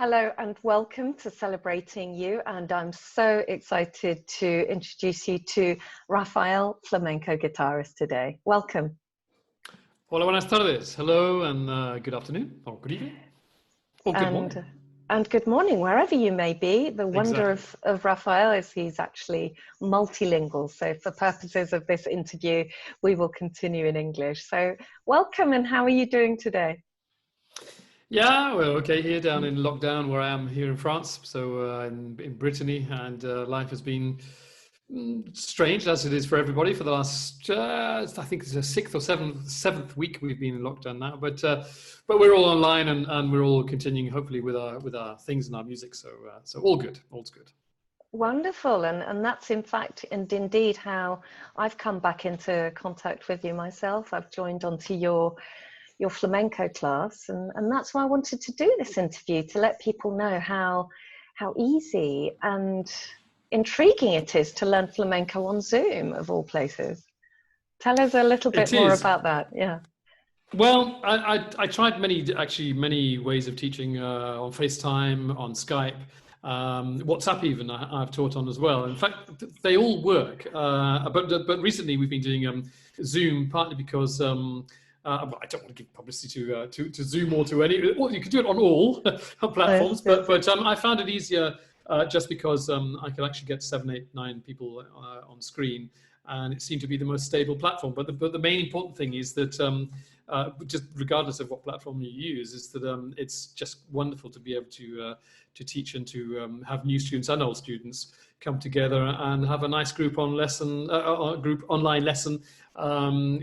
Hello and welcome to Celebrating You, and I'm so excited to introduce you to Rafael Flamenco Guitarist today. Welcome. Hola, buenas tardes. Hello and good afternoon, or good evening, or good morning. And good morning, wherever you may be. The wonder of Rafael is he's actually multilingual. So for purposes of this interview, we will continue in English. So welcome, and how are you doing today? Yeah, well, okay, here down in lockdown where I am here in France, so in Brittany, and life has been strange, as it is for everybody, for the last, I think it's the sixth or seventh week we've been in lockdown now, but we're all online and we're all continuing, hopefully, with our things and our music, so all good, all's good. Wonderful, and that's in fact and indeed how I've come back into contact with you myself. I've joined onto your flamenco class, and that's why I wanted to do this interview, to let people know how easy and intriguing it is to learn flamenco on Zoom, of all places. Tell us a little bit more about that. Yeah. Well, I tried many ways of teaching on FaceTime, on Skype, WhatsApp even I've taught on as well. In fact, they all work, but recently we've been doing Zoom, partly because I don't want to give publicity to Zoom or to any. Well, you can do it on all platforms, but I found it easier just because I could actually get 7, 8, 9 people on screen, and it seemed to be the most stable platform. But the main important thing is that just regardless of what platform you use, is that it's just wonderful to be able to teach and to have new students and old students come together and have a nice group online lesson,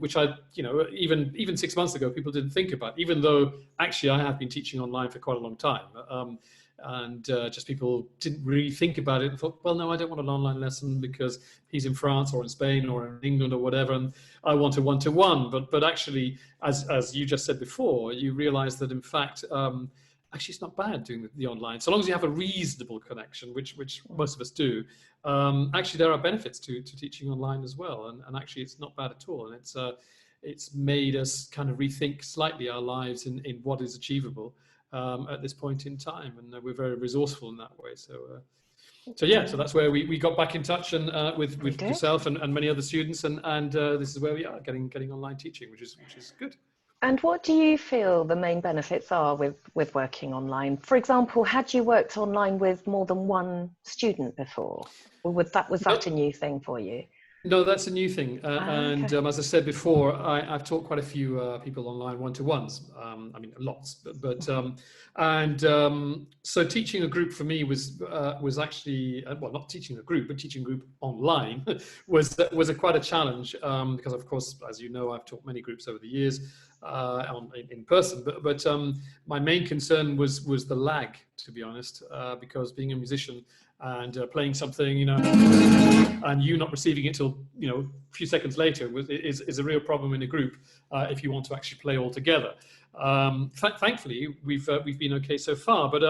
which even 6 months ago people didn't think about, even though actually I have been teaching online for quite a long time, and just people didn't really think about it and thought, well, no, I don't want an online lesson because he's in France or in Spain or in England or whatever, and I want a one-to-one. But actually, as you just said before, you realize that in fact actually it's not bad doing the online, so long as you have a reasonable connection, which most of us do. Actually, there are benefits to teaching online as well, and actually it's not bad at all, and it's made us kind of rethink slightly our lives in what is achievable at this point in time, and we're very resourceful in that way. So that's where we got back in touch and with yourself and many other students, and this is where we are getting online teaching, which is good. And what do you feel the main benefits are with working online? For example, had you worked online with more than one student before, or was that a new thing for you? No, that's a new thing. Okay. And as I said before, I've taught quite a few people online one-to-ones. I mean, lots, so teaching a group for me was actually, well, not teaching a group, but teaching a group online was quite a challenge, because of course, as you know, I've taught many groups over the years in person, but my main concern was the lag, to be honest, because being a musician and playing something, and you not receiving it till a few seconds later is a real problem in a group if you want to actually play all together. Thankfully, we've been okay so far, but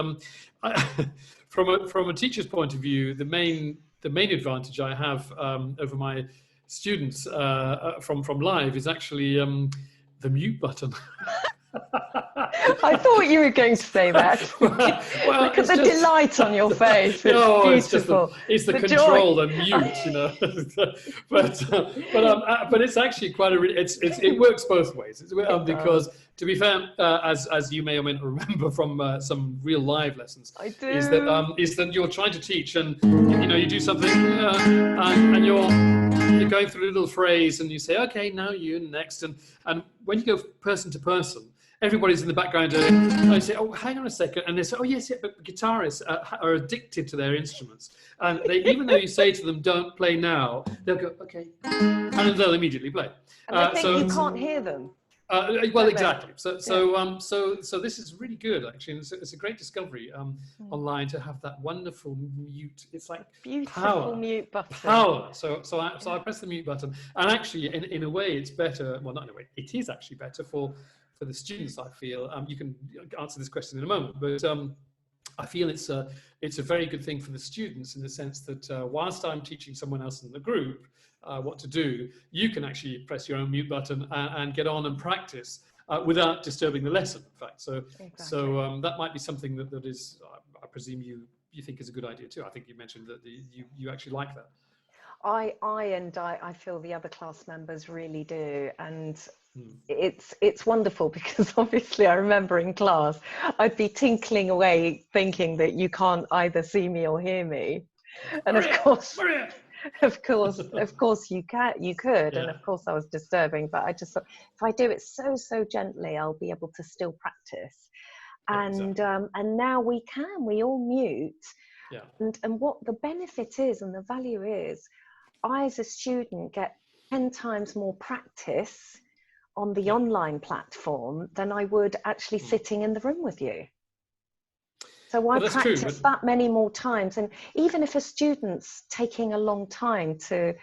from a teacher's point of view, the main advantage I have over my students from live is actually the mute button. I thought you were going to say that. well, Look at the delight on your face. It's beautiful. It's the control and mute, but it's actually quite it works both ways. Because to be fair, as you may or may not remember from some real live lessons, I do. is that you're trying to teach and you do something and you're going through a little phrase and you say, okay, now you next, and when you go person to person, everybody's in the background and I say, oh, hang on a second, and they say, oh yes, yeah, but guitarists are addicted to their instruments, and even though you say to them, don't play now, they'll go, okay, and then they'll immediately play. And they think you can't hear them. Well, exactly. So this is really good, actually. And it's a great discovery online to have that wonderful mute. It's like beautiful power, mute button. Power. So I press the mute button, and actually, in a way, it's better. Well, not in a way. It is actually better for the students, I feel. You can answer this question in a moment, but I feel it's a very good thing for the students in the sense that whilst I'm teaching someone else in the group what to do, you can actually press your own mute button and get on and practice without disturbing the lesson, in fact. So, Exactly. that might be something that is, I presume you think is a good idea too. I think you mentioned that you actually like that. I feel the other class members really do, and it's wonderful because obviously I remember in class I'd be tinkling away thinking that you can't either see me or hear me, and Maria! of course you could, and Yeah, of course I was disturbing, but I just thought if I do it so gently, I'll be able to still practice. yeah, And exactly. and now we all mute, Yeah, and what the benefit is and the value is, I as a student get 10 times more practice on the yeah. online platform than I would actually sitting in the room with you. So I Well, that's true. But practice that many more times. And even if a student's taking a long time to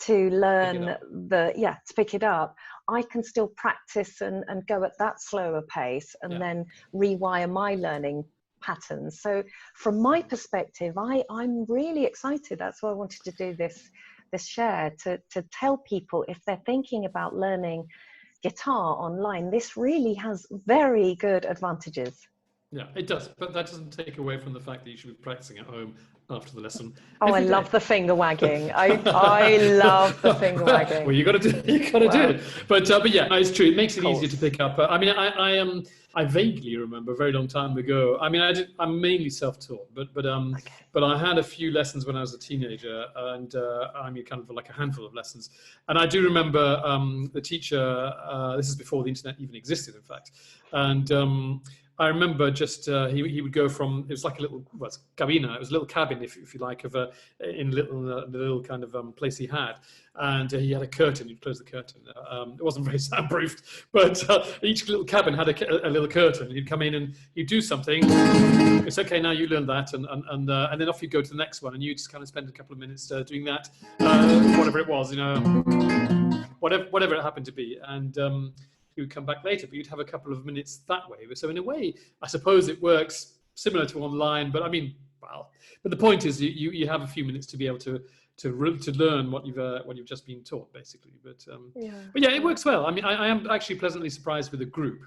pick it learn up. to pick it up, I can still practice and go at that slower pace and Yeah. then rewire my learning patterns. So from my perspective, I'm really excited. That's why I wanted to do this share, to tell people if they're thinking about learning guitar online, this really has very good advantages. Yeah, it does, but that doesn't take away from the fact that you should be practicing at home after the lesson Oh, I every day. love the finger wagging. I love the finger Well, wagging. you got to do Well, it. But yeah, no, it's true. It makes of it easier to course. pick up. I mean, I vaguely remember a very long time ago. I mean, I'm mainly self-taught, Okay. but I had a few lessons when I was a teenager, and I mean, kind of like a handful of lessons. And I do remember the teacher. This is before the internet even existed, in fact, and. I remember just he would go from, it was like a little, well, it's cabina, it was a little cabin, if you like, of in the little kind of place he had, and he had a curtain. He'd close the curtain. It wasn't very soundproofed, but each little cabin had a little curtain. He'd come in and he'd do something. It's okay, now you learn that, and then off you go to the next one, and you just kind of spend a couple of minutes doing that, whatever it was, whatever it happened to be, and. You would come back later, but you'd have a couple of minutes that way. So in a way, I suppose it works similar to online, but I mean, well, but the point is you have a few minutes to be able to learn what you've just been taught, basically. But yeah, it works well. I mean, I am actually pleasantly surprised with the group.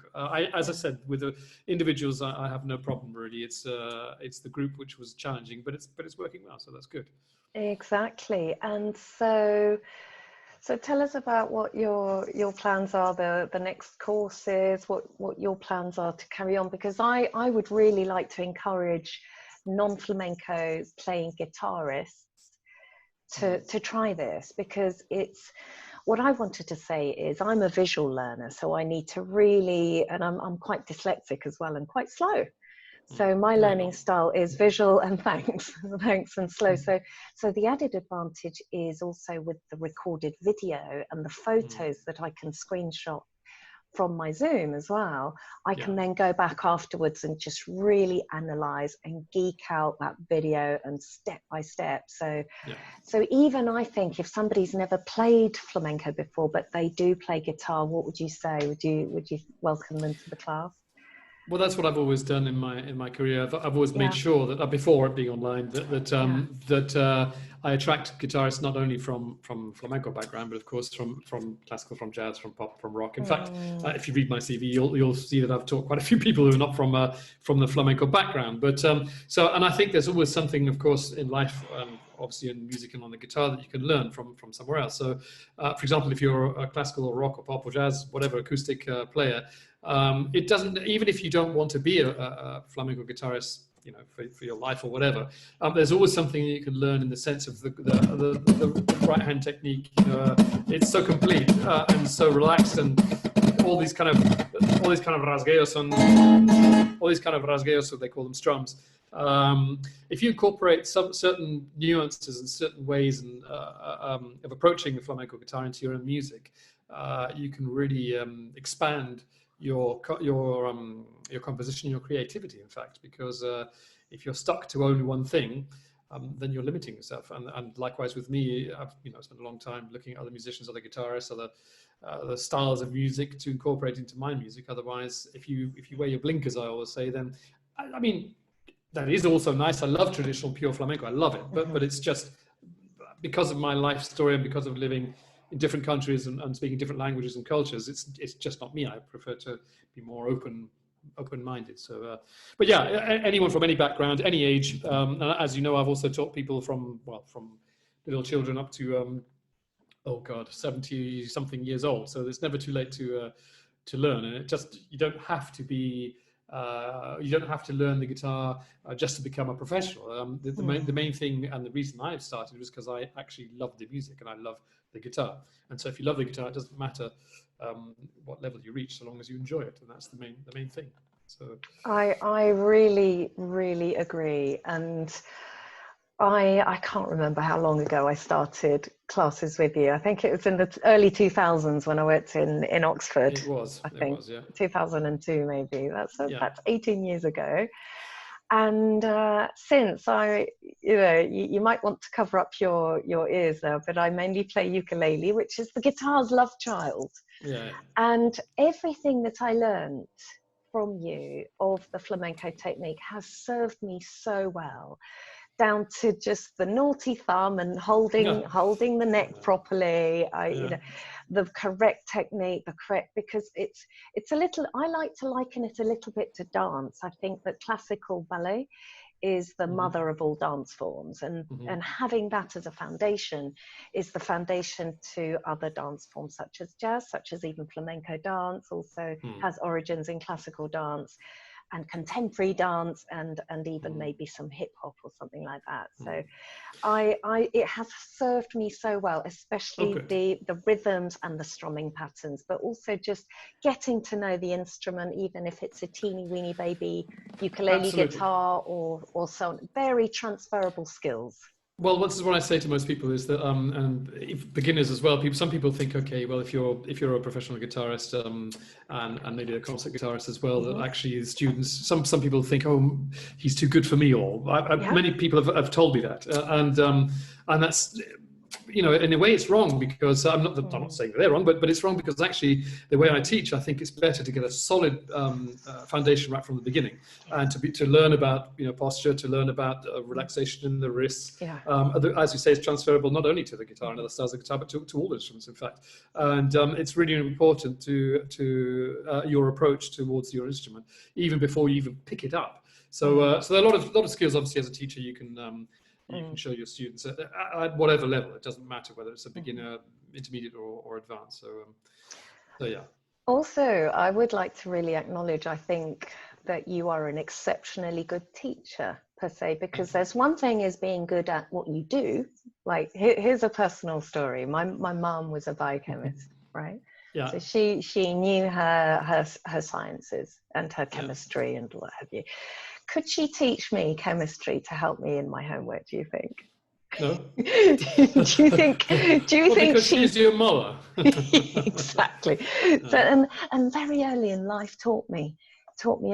As I said, with the individuals, I have no problem really. It's the group which was challenging, but it's working well, so that's good. Exactly. And so tell us about what your plans are, the next courses, what your plans are to carry on, because I would really like to encourage non-flamenco playing guitarists to try this, because it's what I wanted to say is I'm a visual learner, so I need to really, and I'm quite dyslexic as well and quite slow. So my There you learning go. style is visual and thanks and slow. So the added advantage is also with the recorded video and the photos that I can screenshot from my Zoom as well. I can then go back afterwards and just really analyze and geek out that video and step by step. So even I think if somebody's never played flamenco before, but they do play guitar, what would you say? Would you welcome them to the class? Well, that's what I've always done in my career. I've always made sure that before it being online, that I attract guitarists not only from flamenco background, but of course from classical, from jazz, from pop, from rock. In fact, if you read my CV, you'll see that I've taught quite a few people who are not from the flamenco background. But and I think there's always something, of course, in life, obviously in music and on the guitar, that you can learn from somewhere else. So, for example, if you're a classical or rock or pop or jazz, whatever acoustic player. It doesn't, even if you don't want to be a flamenco guitarist, for your life or whatever, there's always something that you can learn in the sense of the right hand technique. It's so complete and so relaxed, and all these kind of rasgueos so they call them strums. If you incorporate some certain nuances and certain ways of approaching the flamenco guitar into your own music, you can really expand your composition, your creativity, in fact, because if you're stuck to only one thing, then you're limiting yourself. And likewise with me, I've spent a long time looking at other musicians, other guitarists, other styles of music to incorporate into my music. Otherwise, if you wear your blinkers, I always say, then I mean, that is also nice. I love traditional pure flamenco. I love it, but it's just because of my life story and because of living in different countries and speaking different languages and cultures, it's just not me. I prefer to be more open-minded. So, but yeah, anyone from any background, any age. And as you know, I've also taught people from little children up to oh God, 70 something years old. So it's never too late to learn, and you don't have to be. You don't have to learn the guitar just to become a professional. The main thing, and the reason I started, was because I actually love the music and I love the guitar. And so if you love the guitar, it doesn't matter what level you reach, so long as you enjoy it, and that's the main thing. So I really, really agree. And I can't remember how long ago I started classes with you. I think it was in the early 2000s when I worked in Oxford. It was, yeah. 2002 maybe. That's 18 years ago. And since you might want to cover up your ears now, but I mainly play ukulele, which is the guitar's love child. Yeah. And everything that I learned from you of the flamenco technique has served me so well, down to just the naughty thumb and holding the neck properly. The correct technique, because it's a little, I like to liken it a little bit to dance. I think that classical ballet is the mother of all dance forms, and having that as a foundation is the foundation to other dance forms such as jazz, such as even flamenco dance also has origins in classical dance and contemporary dance, and even maybe some hip hop or something like that. So it has served me so well, especially the rhythms and the strumming patterns, but also just getting to know the instrument, even if it's a teeny weeny baby ukulele guitar or so on. Very transferable skills. Well, this is what I say to most people, is that, and beginners as well. Some people think, okay, well, if you're a professional guitarist and maybe a concert guitarist as well, that actually students, some people think, oh, he's too good for me. Or many people have told me that, and that's, in a way it's wrong, because I'm not saying they're wrong, but it's wrong because actually the way I teach, I think it's better to get a solid foundation right from the beginning, and to learn about posture, to learn about relaxation in the wrists. As you say, it's transferable not only to the guitar and other styles of guitar, but to all instruments, in fact. And it's really important to your approach towards your instrument, even before you even pick it up. So there are a lot of skills, obviously, as a teacher you can show your students at whatever level. It doesn't matter whether it's a beginner, intermediate, or advanced. So yeah. Also, I would like to really acknowledge, I think, that you are an exceptionally good teacher, per se, because there's one thing is being good at what you do. Like, here's a personal story. My mom was a biochemist, right? Yeah. So she knew her sciences and her chemistry and what have you. Could she teach me chemistry to help me in my homework, do you think? No. do you think because she's your mother. Exactly. No. So and very early in life taught me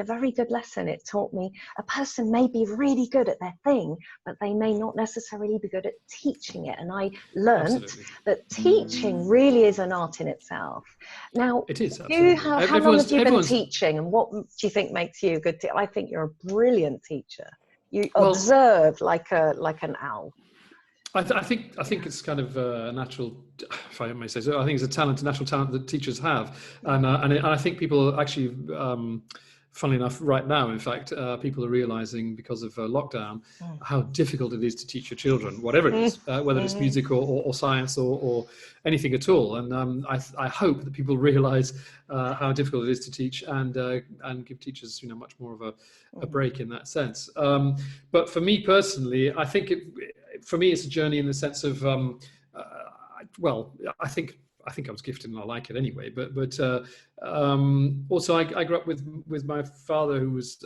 a very good lesson. It taught me a person may be really good at their thing, but they may not necessarily be good at teaching it. And I learned that teaching really is an art in itself. Now, it is. How long have you been teaching, and what do you think makes you a good teacher? I think you're a brilliant teacher. You observe like an owl. I think it's kind of natural, if I may say so. I think it's a natural talent that teachers have, and I think people actually, funnily enough, right now, in fact, people are realizing, because of lockdown, how difficult it is to teach your children, whatever it is, whether it's music or science or anything at all. And I hope that people realize how difficult it is to teach, and give teachers much more of a break in that sense. But for me personally, I think for me it's a journey in the sense of I think I was gifted and I like it anyway. But also I grew up with my father, who was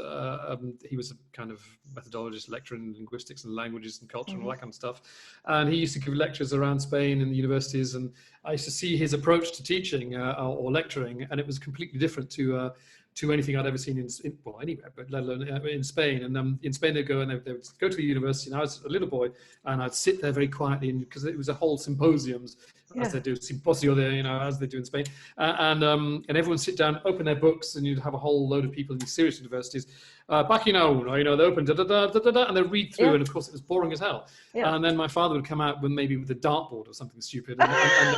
he was a kind of methodologist, lecturer in linguistics and languages and culture and all that kind of stuff. And he used to give lectures around Spain in the universities, and I used to see his approach to teaching or lecturing, and it was completely different to anything I'd ever seen anywhere, but let alone in Spain. And in Spain, they'd go and they would go to a university, and I was a little boy, and I'd sit there very quietly, because it was a whole symposiums, as they do simposio there, as they do in Spain, and everyone sit down, open their books, and you'd have a whole load of people in these serious universities. Página uno, they open and they read through, and of course it was boring as hell. And then my father would come out with a dartboard or something stupid, and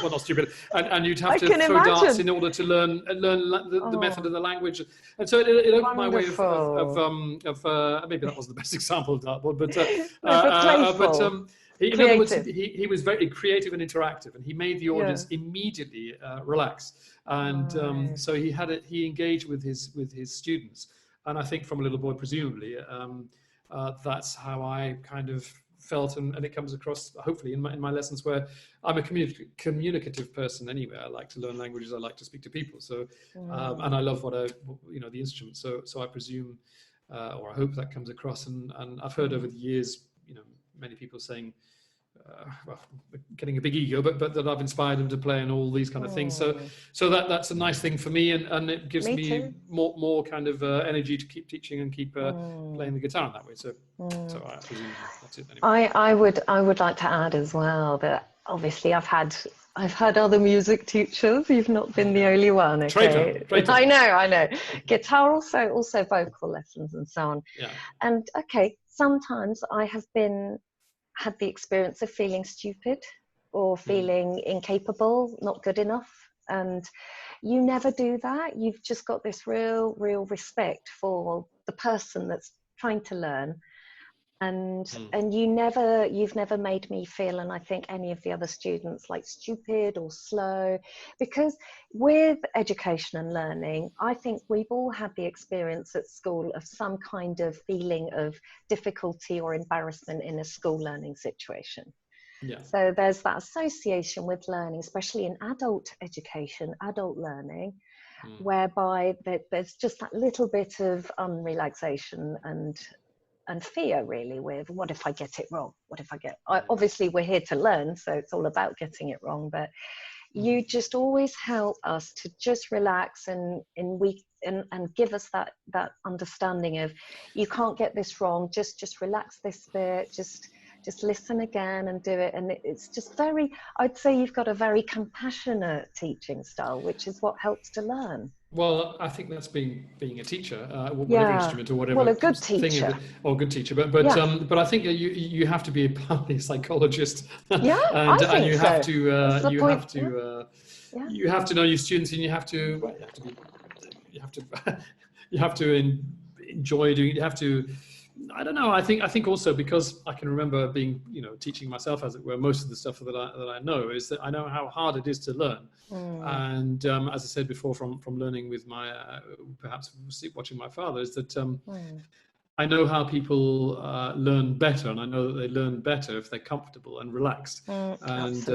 well, not stupid, and you'd have to throw darts in order to learn the method of the language. And so it opened my way of maybe that wasn't the best example of dartboard, but in other words, he was very creative and interactive, and he made the audience immediately relax. And so he engaged with his students. And I think from a little boy, presumably, that's how I kind of felt, and it comes across hopefully in my lessons, where I'm a communicative person anyway. I like to learn languages. I like to speak to people. So and I love the instrument. So I presume, or I hope that comes across. And I've heard over the years, many people saying, well, getting a big ego, but that I've inspired them to play and all these kind of things. So that's a nice thing for me, and it gives me more kind of energy to keep teaching and keep playing the guitar in that way. So I presume that's it. Anyway. I would like to add as well that obviously I've had other music teachers. You've not been the only one. Okay, traitor. I know. Guitar, also vocal lessons and so on. Yeah. And sometimes I have had the experience of feeling stupid or feeling incapable, not good enough. And you never do that. You've just got this real respect for the person that's trying to learn. And you've never made me feel, and I think any of the other students, like stupid or slow, because with education and learning, I think we've all had the experience at school of some kind of feeling of difficulty or embarrassment in a school learning situation. Yeah. So there's that association with learning, especially in adult education, adult learning, whereby there's just that little bit of unrelaxation and fear, really, with what if I get it wrong? What if obviously we're here to learn, so it's all about getting it wrong, but you just always help us to just relax and give us that understanding of, you can't get this wrong, just relax this bit, just listen again and do it. And it's just I'd say you've got a very compassionate teaching style, which is what helps to learn. Well, I think that's being a teacher, whatever instrument or whatever. Well, a good teacher. Or good teacher, but I think you have to be partly a psychologist. Yeah, and you have to you have to know your students, and you have to enjoy doing it. You have to. I don't know. I think also, because I can remember being, teaching myself, as it were, most of the stuff that I know is that I know how hard it is to learn. And as I said before, from learning with my, perhaps watching my father, is that I know how people learn better, and I know that they learn better if they're comfortable and relaxed. And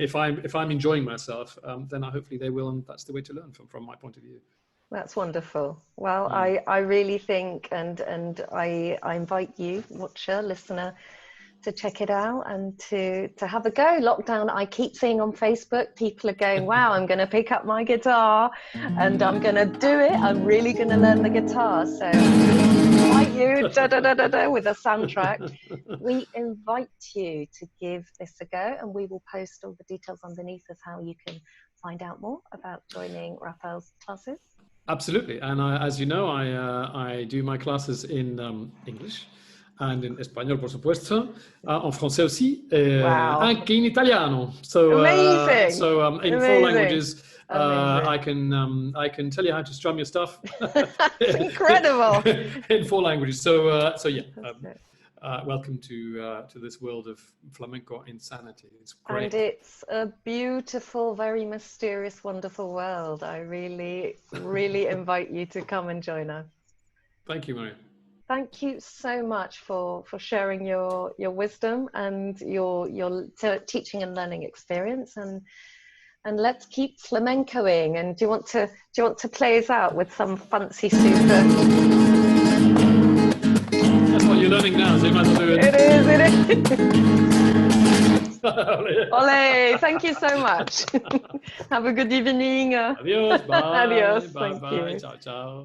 if I'm enjoying myself, then hopefully they will, and that's the way to learn from my point of view. That's wonderful. Well, I really think, and I invite you, watcher, listener, to check it out and to have a go. Lockdown, I keep seeing on Facebook, people are going, wow, I'm going to pick up my guitar and I'm going to do it. I'm really going to learn the guitar. So I invite you, with a soundtrack. We invite you to give this a go, and we will post all the details underneath of how you can find out more about joining Rafael's classes. Absolutely, and as you know, I do my classes in English and in español, por supuesto, en français aussi, anche in italiano. So, amazing! In 4 languages, I can tell you how to strum your stuff. That's incredible! In 4 languages. So yeah. Welcome to this world of flamenco insanity. It's great. And it's a beautiful, very mysterious, wonderful world. I really, really invite you to come and join us. Thank you, Maria. Thank you so much for sharing your wisdom and your teaching and learning experience. And let's keep flamencoing. And do you want to play us out with some fancy super? That's what you're learning now, so you might as well do it. It is. Ole, thank you so much. Have a good evening. Adios, bye. Adios, Bye, thank bye. you. Ciao, ciao.